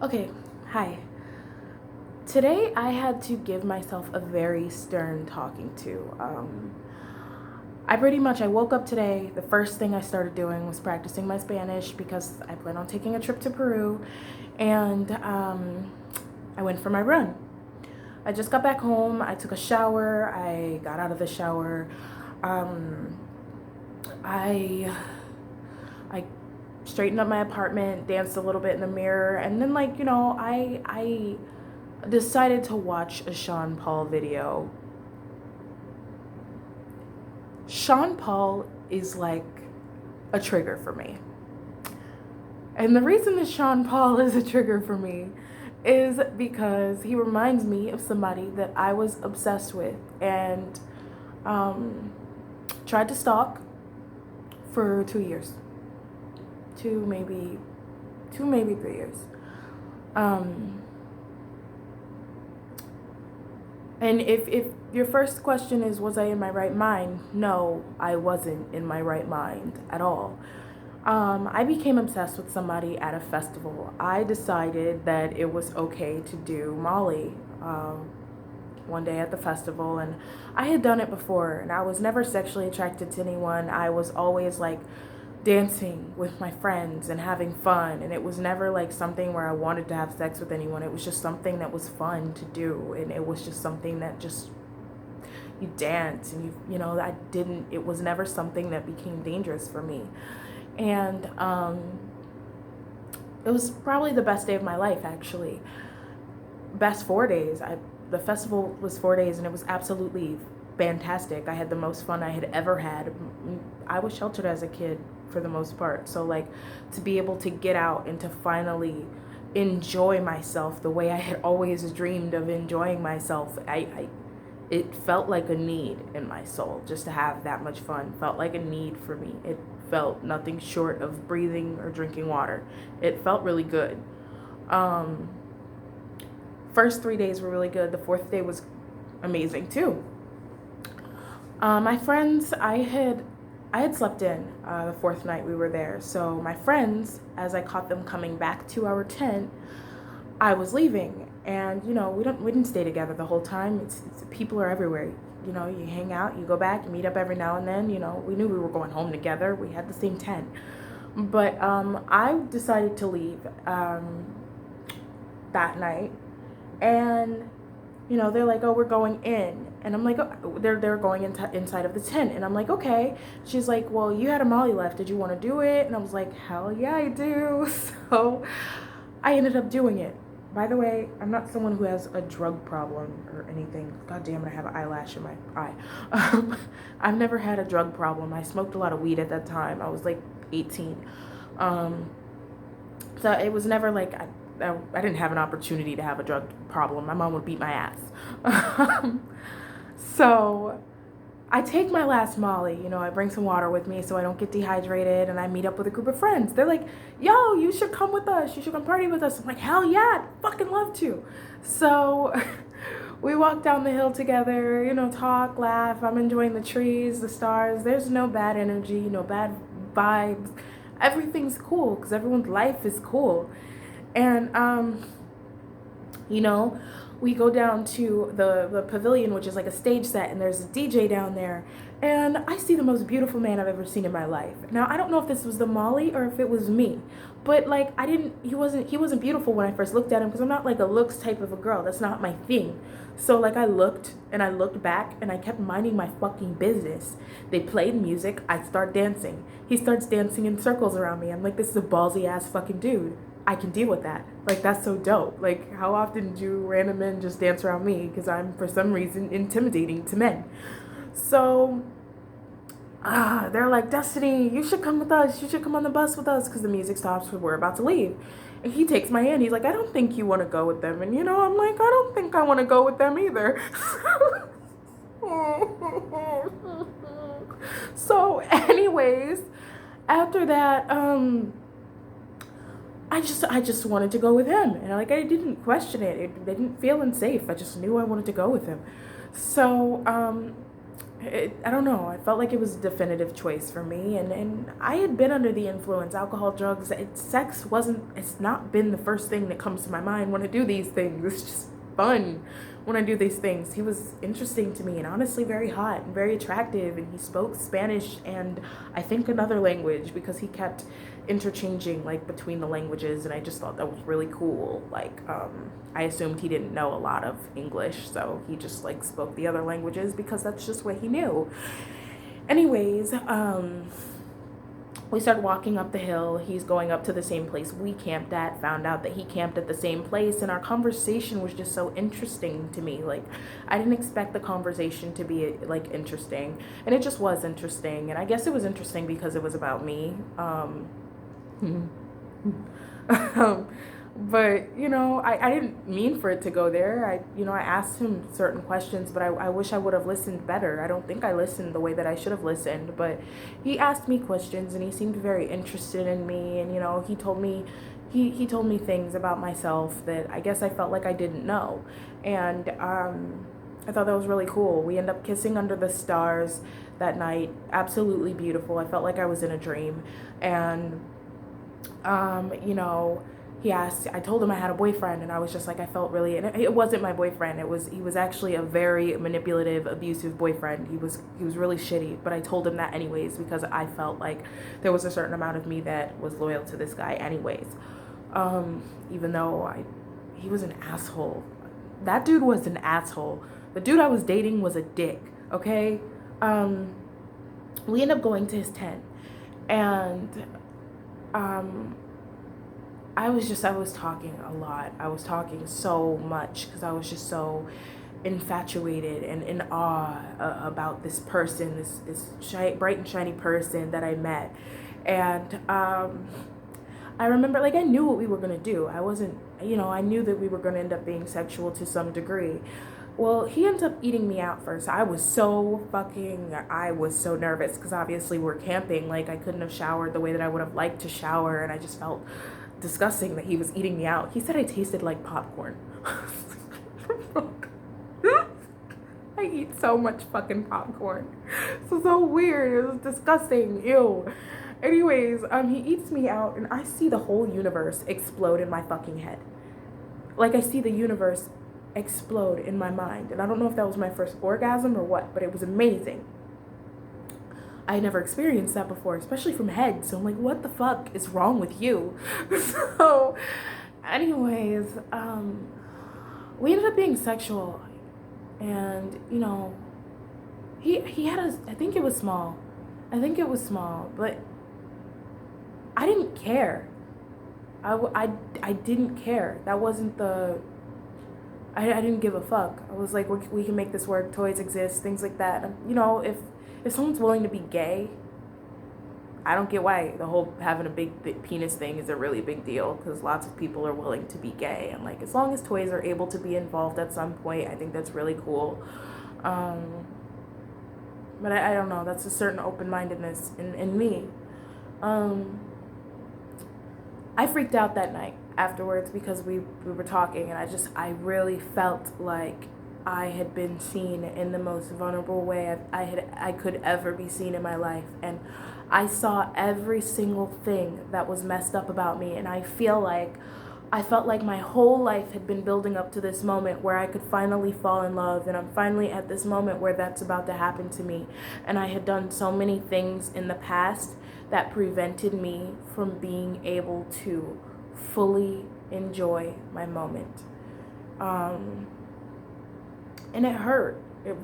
Okay, hi. Today I had to give myself a very stern talking to. I woke up today. The first thing I started doing was practicing my Spanish because I plan on taking a trip to Peru, and I went for my run. I just got back home. I took a shower. I got out of the shower. Um, I I straightened up my apartment, danced a little bit in the mirror, and then I decided to watch a Sean Paul video. Sean Paul is like a trigger for me. And the reason that Sean Paul is a trigger for me is because he reminds me of somebody that I was obsessed with and um, tried to stalk for 2 years. Two, maybe 3 years. Um, And if your first question is, was I in my right mind? No, I wasn't in my right mind at all. I became obsessed with somebody at a festival. I decided that it was okay to do Molly one day at the festival, and I had done it before, and I was never sexually attracted to anyone. I was always like dancing with my friends and having fun, and it was never like something where I wanted to have sex with anyone. It was just something that was fun to do, and it was just something that just you dance and I didn't it was never something that became dangerous for me. And it was probably the best day of my life, actually. Best 4 days. The festival was 4 days, and it was absolutely fantastic. I had the most fun I had ever had. I was sheltered as a kid for the most part, so like to be able to get out and to finally enjoy myself the way I had always dreamed of enjoying myself, I it felt like a need in my soul just to have that much fun. Felt like a need for me. It felt nothing short of breathing or drinking water. It felt really good. um First 3 days were really good. The fourth day was amazing too. My friends, I had slept in the fourth night we were there. So my friends, as I caught them coming back to our tent, I was leaving, and we didn't stay together the whole time. It's people are everywhere. You hang out, you go back, you meet up every now and then. We knew we were going home together. We had the same tent, but I decided to leave that night, and they're like, oh, we're going in. And I'm like, oh, they're going inside of the tent. And I'm like, okay. She's like, well, you had a Molly left. Did you want to do it? And I was like, hell yeah, I do. So I ended up doing it. By the way, I'm not someone who has a drug problem or anything. God damn it, I have an eyelash in my eye. I've never had a drug problem. I smoked a lot of weed at that time. I was like 18. Um, so it was never like I didn't have an opportunity to have a drug problem. My mom would beat my ass. So I take my last Molly. I bring some water with me so I don't get dehydrated, and I meet up with a group of friends. They're like, yo, you should come with us. You should come party with us. I'm like, hell yeah, I'd fucking love to. So we walk down the hill together, talk, laugh. I'm enjoying the trees, the stars. There's no bad energy, no bad vibes. Everything's cool because everyone's life is cool. And you know, we go down to the pavilion, which is like a stage set, and there's a DJ down there. And I see the most beautiful man I've ever seen in my life. Now, I don't know if this was the Molly or if it was me, but like he wasn't beautiful when I first looked at him, because I'm not like a looks type of a girl. That's not my thing. So like I looked and I looked back and I kept minding my fucking business. They played music, I start dancing. He starts dancing in circles around me. I'm like, this is a ballsy ass fucking dude. I can deal with that. Like, that's so dope. Like, how often do random men just dance around me? Because I'm, for some reason, intimidating to men. So, they're like, Destiny, you should come with us. You should come on the bus with us, because the music stops when we're about to leave. And he takes my hand. He's like, I don't think you want to go with them. And, I'm like, I don't think I want to go with them either. So, anyways, after that, I just wanted to go with him, and like I didn't question it. It didn't feel unsafe. I just knew I wanted to go with him. So I don't know. I felt like it was a definitive choice for me, and I had been under the influence, alcohol, drugs. Sex wasn't. It's not been the first thing that comes to my mind when I do these things. It's just fun when I do these things. He was interesting to me and honestly very hot and very attractive, and he spoke Spanish and I think another language because he kept interchanging like between the languages, and I just thought that was really cool. Like I assumed he didn't know a lot of English, so he just like spoke the other languages because that's just what he knew. Anyways, we started walking up the hill. He's going up to the same place we camped at, found out that he camped at the same place, and our conversation was just so interesting to me. Like, I didn't expect the conversation to be like interesting, and it just was interesting. And I guess it was interesting because it was about me. But I didn't mean for it to go there. I asked him certain questions, but I wish I would have listened better. I don't think I listened the way that I should have listened, but he asked me questions and he seemed very interested in me, and he told me he told me things about myself that I guess I felt like I didn't know. And I thought that was really cool. We ended up kissing under the stars that night. Absolutely beautiful. I felt like I was in a dream. And he asked, I told him I had a boyfriend, and I was just like, I felt really, and it wasn't my boyfriend. He was actually a very manipulative, abusive boyfriend. He was really shitty, but I told him that anyways because I felt like there was a certain amount of me that was loyal to this guy anyways. Even though he was an asshole. That dude was an asshole. The dude I was dating was a dick, okay? We ended up going to his tent, and I was talking a lot. I was talking so much because I was just so infatuated and in awe about this person, this bright and shiny person that I met. And I remember, like, I knew what we were going to do. I wasn't, I knew that we were going to end up being sexual to some degree. Well, he ended up eating me out first. I was so nervous because obviously we're camping. Like, I couldn't have showered the way that I would have liked to shower, and I just felt disgusting that he was eating me out. He said I tasted like popcorn. I eat so much fucking popcorn. So weird. It was disgusting. Ew. Anyways, he eats me out, and I see the whole universe explode in my fucking head. Like, I see the universe explode in my mind. And I don't know if that was my first orgasm or what, but it was amazing. I had never experienced that before, especially from head. So I'm like, what the fuck is wrong with you? So anyways, we ended up being sexual. And, he had I think it was small. But I didn't care. I didn't care. That wasn't I didn't give a fuck. I was like, we can make this work. Toys exist, things like that. If someone's willing to be gay, I don't get why the whole having a big penis thing is a really big deal, because lots of people are willing to be gay. And like, as long as toys are able to be involved at some point, I think that's really cool. But I don't know. That's a certain open-mindedness in me. I freaked out that night afterwards because we were talking, and I really felt like I had been seen in the most vulnerable way I could ever be seen in my life. And I saw every single thing that was messed up about me, and I felt like my whole life had been building up to this moment where I could finally fall in love, and I'm finally at this moment where that's about to happen to me. And I had done so many things in the past that prevented me from being able to fully enjoy my moment. And it hurt. It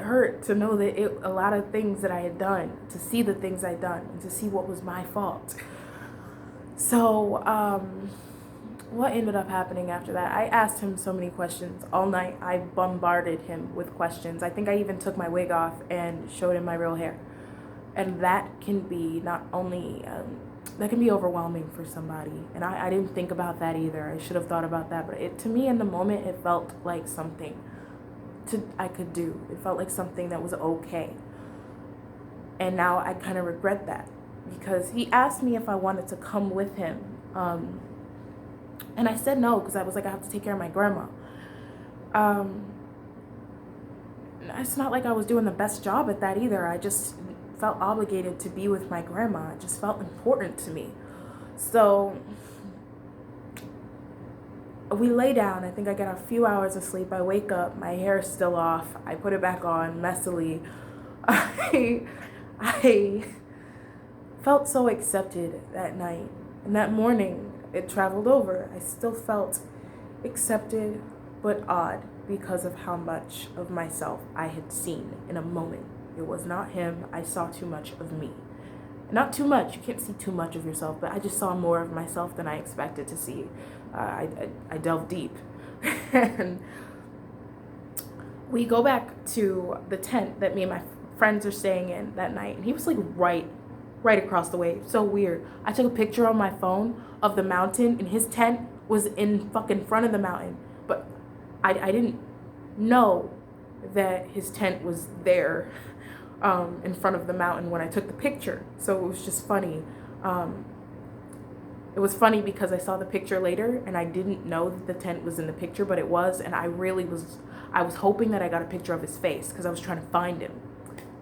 hurt to know that a lot of things that I had done, to see the things I'd done, and to see what was my fault. So, what ended up happening after that? I asked him so many questions all night. I bombarded him with questions. I think I even took my wig off and showed him my real hair. And that can be not only, that can be overwhelming for somebody. And I didn't think about that either. I should have thought about that. But to me, in the moment, it felt like something I could do. It felt like something that was okay. And now I kind of regret that, because he asked me if I wanted to come with him. And I said no, because I was like, I have to take care of my grandma. it's not like I was doing the best job at that either. I just felt obligated to be with my grandma. It just felt important to me. So we lay down. I think I get a few hours of sleep. I wake up, my hair is still off. I put it back on messily. I felt so accepted that night. And that morning, it traveled over. I still felt accepted, but odd because of how much of myself I had seen in a moment. It was not him. I saw too much of me. Not too much. You can't see too much of yourself, but I just saw more of myself than I expected to see. I delved deep. And we go back to the tent that me and my friends are staying in that night. And he was like right across the way. So weird. I took a picture on my phone of the mountain, and his tent was in fucking front of the mountain. But I didn't know that his tent was there in front of the mountain when I took the picture. So it was just funny. It was funny because I saw the picture later and I didn't know that the tent was in the picture, but it was. And I was hoping that I got a picture of his face because I was trying to find him.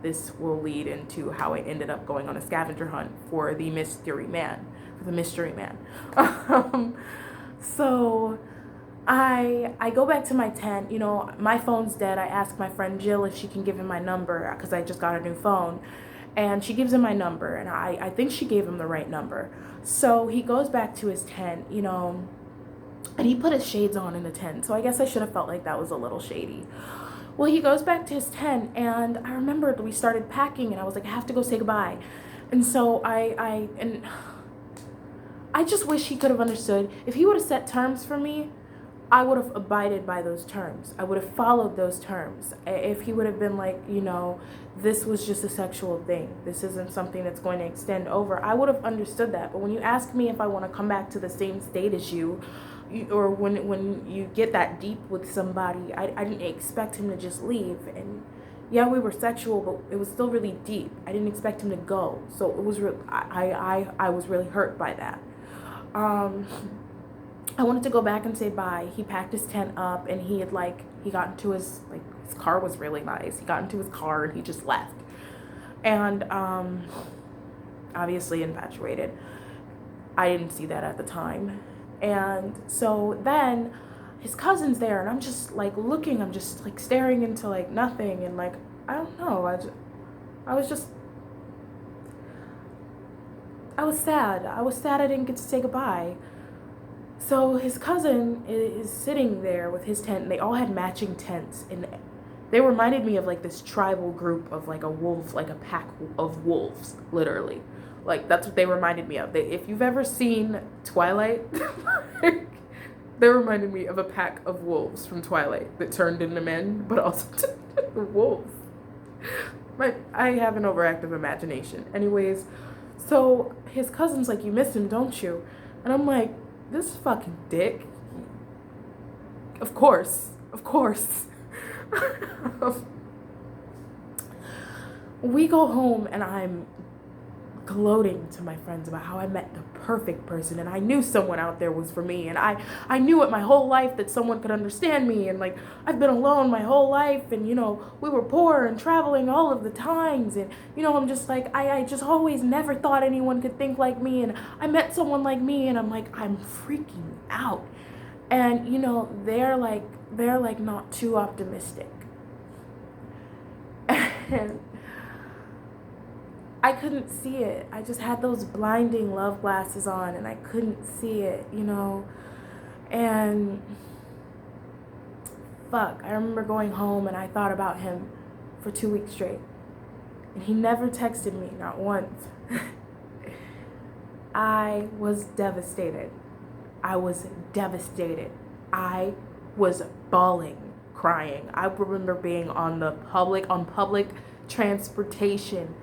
This will lead into how I ended up going on a scavenger hunt for the mystery man. So I go back to my tent. You know, my phone's dead. I ask my friend Jill if she can give him my number because I just got a new phone. And she gives him my number, and I think she gave him the right number. So he goes back to his tent, you know, and he put his shades on in the tent. So I guess I should have felt like that was a little shady. Well, he goes back to his tent, and I remembered we started packing, and I was like, I have to go say goodbye. And so I just wish he could have understood. If he would have set terms for me, I would have abided by those terms. I would have followed those terms. If he would have been like, you know, this was just a sexual thing. This isn't something that's going to extend over. I would have understood that. But when you ask me if I want to come back to the same state as you, or when you get that deep with somebody, I didn't expect him to just leave. And yeah, we were sexual, but it was still really deep. I didn't expect him to go. So it was I was really hurt by that. I wanted to go back and say bye. He packed his tent up, and he got into his car was really nice. He got into his car and he just left. And obviously infatuated. I didn't see that at the time. And so then his cousin's there, and I'm just like looking, I'm just like staring into like nothing, and like, I don't know, I was sad. I was sad I didn't get to say goodbye. So his cousin is sitting there with his tent, and they all had matching tents, and they reminded me of like this tribal group of like a wolf, like a pack of wolves, literally. Like, that's what they reminded me of. If you've ever seen Twilight, they reminded me of a pack of wolves from Twilight that turned into men, but also wolves. I have an overactive imagination. Anyways, so his cousin's like, you miss him, don't you? And I'm like, this fucking dick. Of course. We go home, and I'm gloating to my friends about how I met the perfect person, and I knew someone out there was for me, and I knew it my whole life that someone could understand me, and like, I've been alone my whole life, and you know, we were poor and traveling all of the times, and you know, I'm just like, I just always never thought anyone could think like me, and I met someone like me, and I'm like, I'm freaking out. And you know, they're like not too optimistic. And I couldn't see it. I just had those blinding love glasses on, and I couldn't see it, you know. And fuck, I remember going home, and I thought about him for 2 weeks straight. And he never texted me, not once. I was devastated. I was bawling, crying. I remember being on public transportation,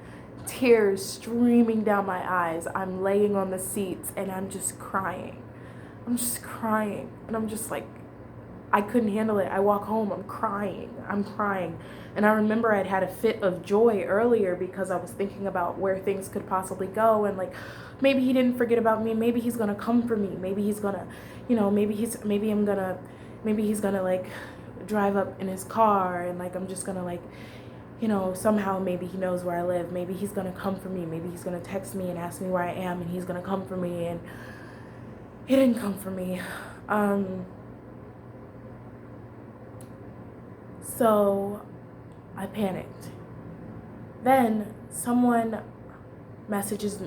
tears streaming down my eyes. I'm laying on the seats, and I'm just crying. And I'm just like, I couldn't handle it. I walk home, I'm crying. And I remember I'd had a fit of joy earlier because I was thinking about where things could possibly go, and like, maybe he didn't forget about me. Maybe he's gonna come for me. Maybe he's gonna, you know, maybe he's gonna like drive up in his car, and like I'm just gonna like, somehow maybe he knows where I live. Maybe he's gonna come for me. Maybe he's gonna text me and ask me where I am, and he's gonna come for me. And he didn't come for me. So I panicked. Then someone messages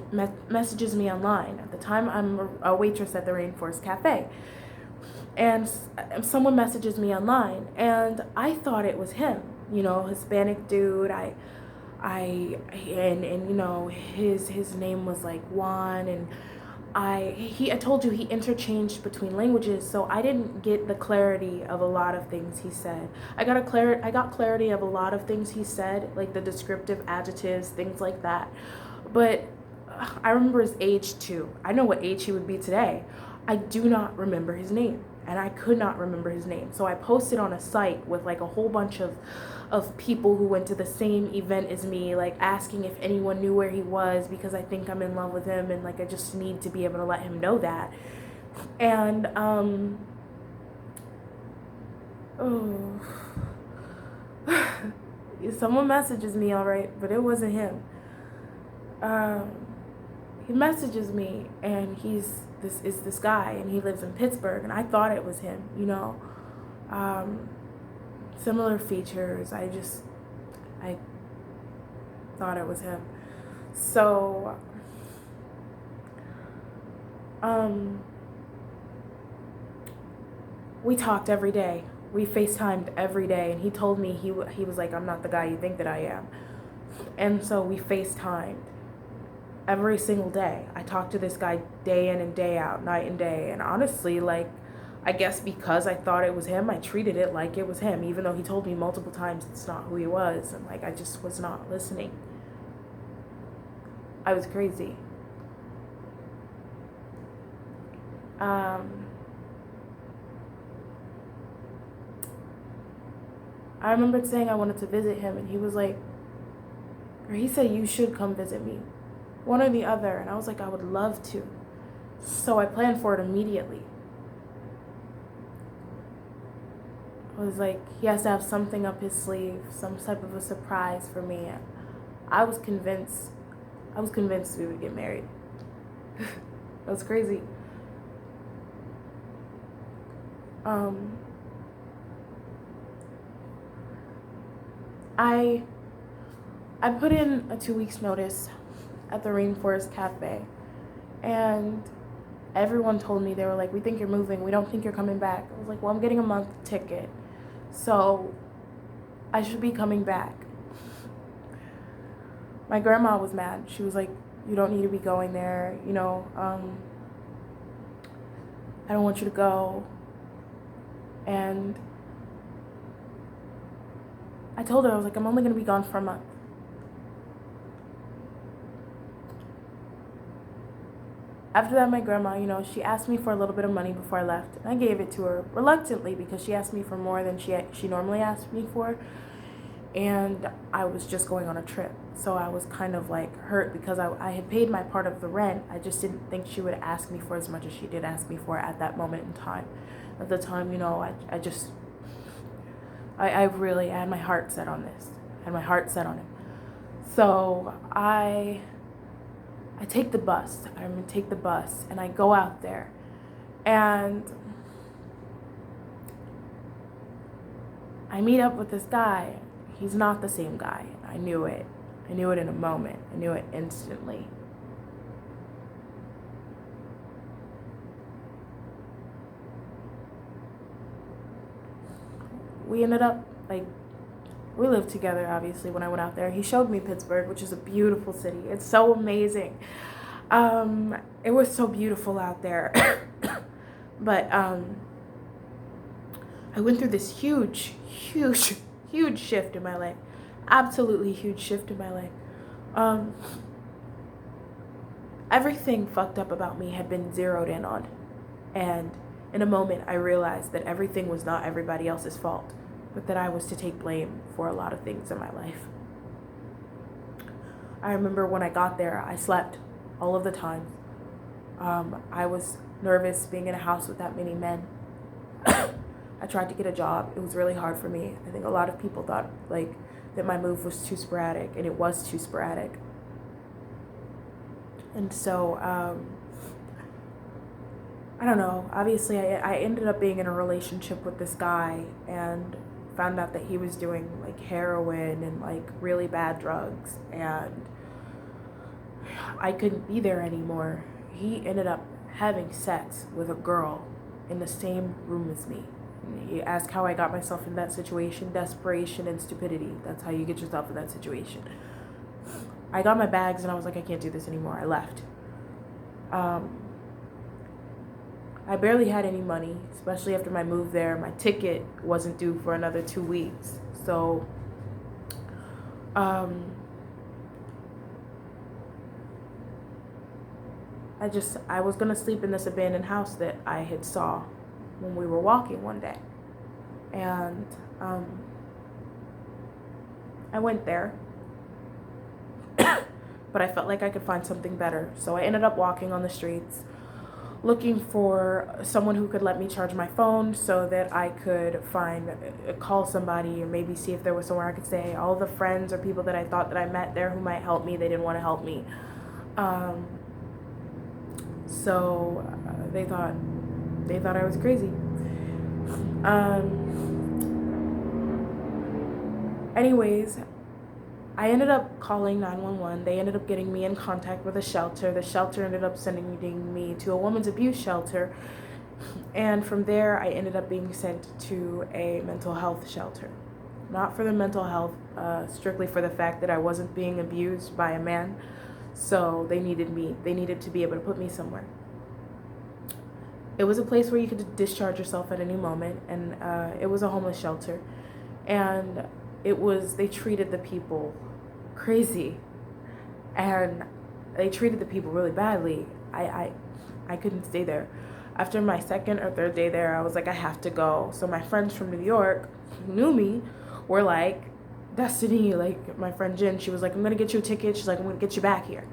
me online. At the time, I'm a waitress at the Rainforest Cafe, and someone messages me online, and I thought it was him. Hispanic dude. And his name was like Juan, and I told you he interchanged between languages, so I didn't get the clarity of a lot of things he said. I got clarity of a lot of things he said, like the descriptive adjectives, things like that. But I remember his age too. I know what age he would be today. I do not remember his name, and I could not remember his name. So I posted on a site with like a whole bunch of people who went to the same event as me, like asking if anyone knew where he was, because I think I'm in love with him, and like I just need to be able to let him know that. And someone messages me, all right, but it wasn't him. He messages me, and this is this guy, and he lives in Pittsburgh, and I thought it was him. Similar features. I thought it was him. So we talked every day. We FaceTimed every day, and he told me he was like, I'm not the guy you think that I am. And so we FaceTimed every single day. I talked to this guy day in and day out, night and day. And honestly, like, I guess because I thought it was him, I treated it like it was him, even though he told me multiple times it's not who he was. And like, I just was not listening. I was crazy. I remembered saying I wanted to visit him, and he was like, or he said, you should come visit me. One or the other. And I was like, I would love to. So I planned for it immediately. I was like, he has to have something up his sleeve, some type of a surprise for me. And I was convinced we would get married. That was crazy. I put in a 2 weeks notice at the Rainforest Cafe, and everyone told me, they were like, we think you're moving, we don't think you're coming back. I was like, well, I'm getting a month ticket, so I should be coming back. My grandma was mad. She was like, you don't need to be going there, I don't want you to go. And I told her, I was like, I'm only going to be gone for a month. After that, my grandma, she asked me for a little bit of money before I left. And I gave it to her reluctantly, because she asked me for more than she normally asked me for. And I was just going on a trip. So I was kind of like hurt, because I had paid my part of the rent. I just didn't think she would ask me for as much as she did ask me for at that moment in time. At the time, I really had my heart set on this. I had my heart set on it. So I take the bus. I'm going to take the bus, and I go out there. And I meet up with this guy. He's not the same guy. I knew it. I knew it in a moment. I knew it instantly. We ended up, we lived together, obviously, when I went out there. He showed me Pittsburgh, which is a beautiful city. It's so amazing. It was so beautiful out there. But I went through this huge shift in my life. Absolutely huge shift in my life. Everything fucked up about me had been zeroed in on. And in a moment, I realized that everything was not everybody else's fault, but that I was to take blame for a lot of things in my life. I remember when I got there, I slept all of the time. I was nervous being in a house with that many men. I I tried to get a job. It was really hard for me. I think a lot of people thought like that my move was too sporadic, and it was too sporadic. And so I don't know. Obviously, I ended up being in a relationship with this guy and found out that he was doing like heroin and like really bad drugs, and I couldn't be there anymore. He ended up having sex with a girl in the same room as me. You ask how I got myself in that situation: desperation and stupidity. That's how you get yourself in that situation. I got my bags and I was like, I can't do this anymore. I left. I barely had any money, especially after my move there. My ticket wasn't due for another 2 weeks. So I was gonna sleep in this abandoned house that I had saw when we were walking one day. And I went there, but I felt like I could find something better. So I ended up walking on the streets, looking for someone who could let me charge my phone so that I could call somebody, or maybe see if there was somewhere I could stay. All the friends or people that I thought that I met there who might help me, they didn't want to help me. So they thought I was crazy. Anyways, I ended up calling 911. They ended up getting me in contact with a shelter. The shelter ended up sending me to a women's abuse shelter. And from there, I ended up being sent to a mental health shelter. Not for the mental health, strictly for the fact that I wasn't being abused by a man. So they needed me. They needed to be able to put me somewhere. It was a place where you could discharge yourself at any moment. And it was a homeless shelter. And they treated the people crazy, and they treated the people really badly. I couldn't stay there. After my second or third day there, I was like, I have to go. So my friends from New York who knew me were like, Destiny, like my friend Jen, she was like, I'm gonna get you a ticket. She's like, I'm gonna get you back here.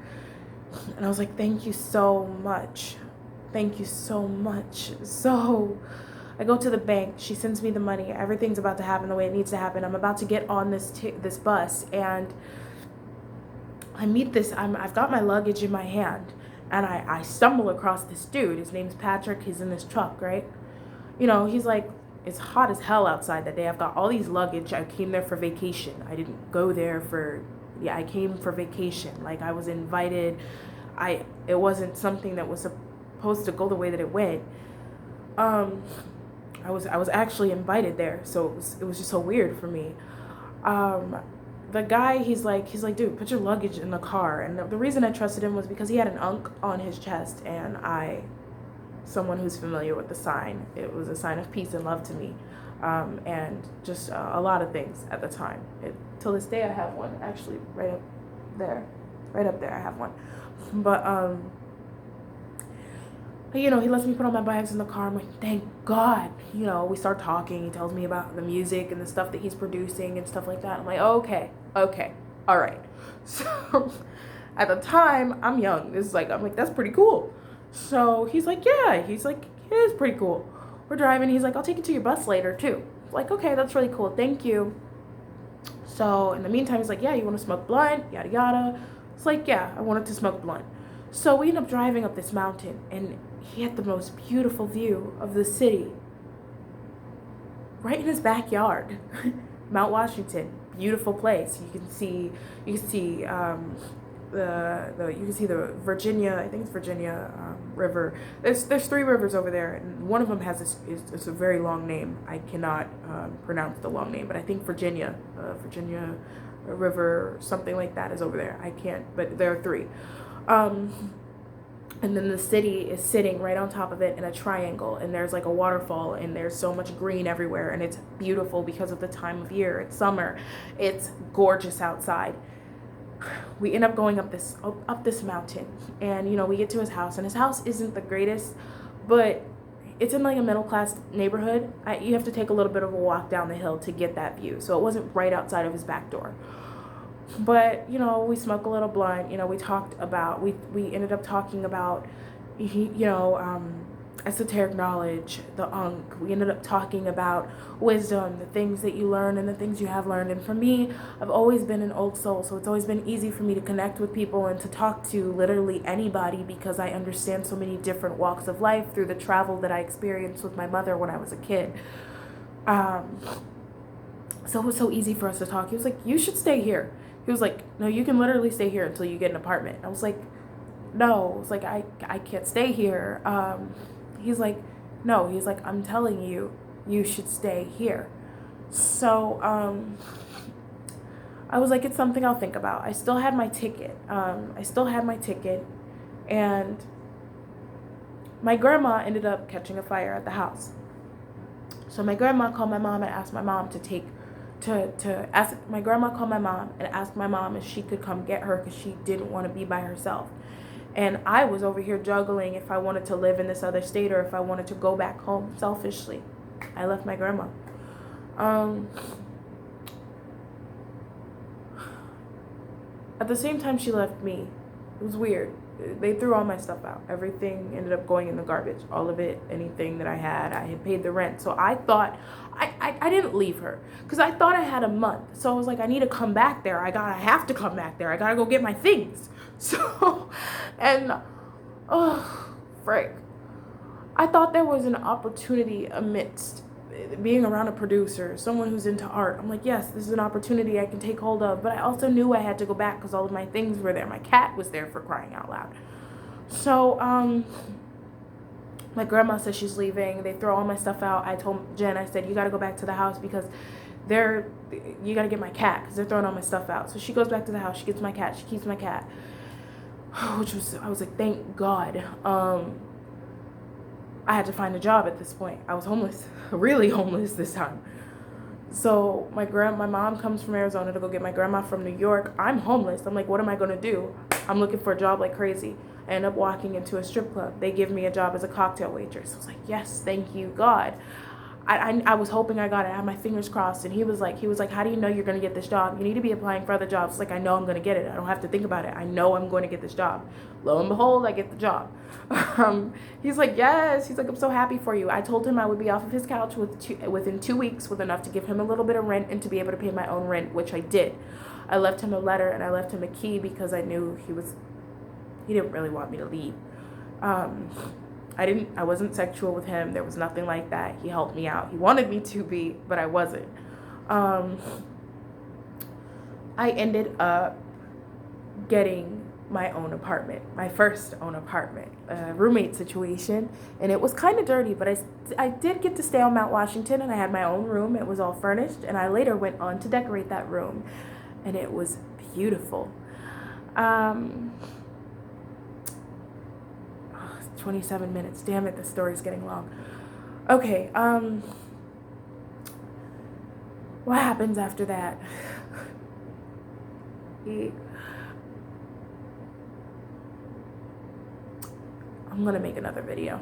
And I was like, thank you so much. Thank you so much. So I go to the bank. She sends me the money. Everything's about to happen the way it needs to happen. I'm about to get on this bus, and I meet this. I've got my luggage in my hand, and I stumble across this dude. His name's Patrick. He's in this truck, right? You know, he's like, it's hot as hell outside that day. I've got all these luggage. I came there for vacation. I didn't go there I came for vacation. Like, I was invited. It wasn't something that was supposed to go the way that it went. I was actually invited there, so it was just so weird for me. The guy, he's like, dude, put your luggage in the car. And the reason I trusted him was because he had an unk on his chest, and someone who's familiar with the sign, it was a sign of peace and love to me, and just a lot of things at the time. Till this day, I have one actually right up there. I have one, but you know, he lets me put all my bags in the car. I'm like, thank God. You know, we start talking. He tells me about the music and the stuff that he's producing and stuff like that. I'm like, okay, all right. So at the time, I'm young. I'm like, that's pretty cool. So he's like, yeah. He's like, it is pretty cool. We're driving. He's like, I'll take you to your bus later too. Like, okay, that's really cool. Thank you. So in the meantime, he's like, yeah, you want to smoke blunt? Yada, yada. It's like, yeah, I wanted to smoke blunt. So we end up driving up this mountain, and he had the most beautiful view of the city right in his backyard. Mount Washington, beautiful place. You can see the Virginia, I think it's Virginia river. There's 3 rivers over there, and one of them has it's a very long name. I cannot pronounce the long name, but I think Virginia River, something like that, is over there. I can't, but there are 3. And then the city is sitting right on top of it in a triangle, and there's like a waterfall, and there's so much green everywhere, and it's beautiful because of the time of year. It's summer. It's gorgeous outside. We end up going up this mountain, and you know, we get to his house, and his house isn't the greatest, but it's in like a middle class neighborhood. You have to take a little bit of a walk down the hill to get that view, so it wasn't right outside of his back door. But you know, we smoke a little blunt. You know, we ended up talking about esoteric knowledge, the Ankh. We ended up talking about wisdom, the things that you learn and the things you have learned. And for me, I've always been an old soul, so it's always been easy for me to connect with people and to talk to literally anybody because I understand so many different walks of life through the travel that I experienced with my mother when I was a kid. So it was so easy for us to talk. He was like, you should stay here. He was like, no, you can literally stay here until you get an apartment. I was like, no. I was like, I can't stay here. He's like, no. He's like, I'm telling you, you should stay here. So I was like, it's something I'll think about. I still had my ticket. And my grandma ended up catching a fire at the house. So my grandma called my mom and asked my mom my grandma called my mom and asked my mom if she could come get her because she didn't want to be by herself. And I was over here juggling if I wanted to live in this other state or if I wanted to go back home selfishly. I left my grandma. At the same time she left me, it was weird. They threw all my stuff out. Everything ended up going in the garbage. All of it, anything that I had paid the rent. So I thought, I didn't leave her because I thought I had a month. So I was like, I need to come back there. I have to come back there. I gotta go get my things. So, and, oh, frick. I thought there was an opportunity amidst being around a producer, someone who's into art. I'm like, yes, this is an opportunity I can take hold of. But I also knew I had to go back because all of my things were there. My cat was there, for crying out loud. So my grandma says she's leaving. They throw all my stuff out. I told Jen, I said, you got to go back to the house because you got to get my cat because they're throwing all my stuff out. So she goes back to the house. She gets my cat. She keeps my cat. I was like, thank God. I had to find a job at this point. I was homeless, really homeless this time. So my mom comes from Arizona to go get my grandma from New York. I'm homeless. I'm like, what am I going to do? I'm looking for a job like crazy. I end up walking into a strip club. They give me a job as a cocktail waitress. I was like, yes, thank you, God. I was hoping I got it. I had my fingers crossed. And he was like, how do you know you're going to get this job? You need to be applying for other jobs. Like, I know I'm going to get it. I don't have to think about it. I know I'm going to get this job. Lo and behold, I get the job. He's like, yes. He's like, I'm so happy for you. I told him I would be off of his couch within 2 weeks with enough to give him a little bit of rent and to be able to pay my own rent, which I did. I left him a letter and I left him a key because I knew he didn't really want me to leave. I wasn't sexual with him. There was nothing like that. He helped me out. He wanted me to be, but I wasn't. I ended up getting my own apartment, my first own apartment, roommate situation. And it was kind of dirty, but I did get to stay on Mount Washington and I had my own room. It was all furnished. And I later went on to decorate that room and it was beautiful. 27 minutes. Damn it, the story's getting long. Okay, what happens after that? I'm gonna make another video.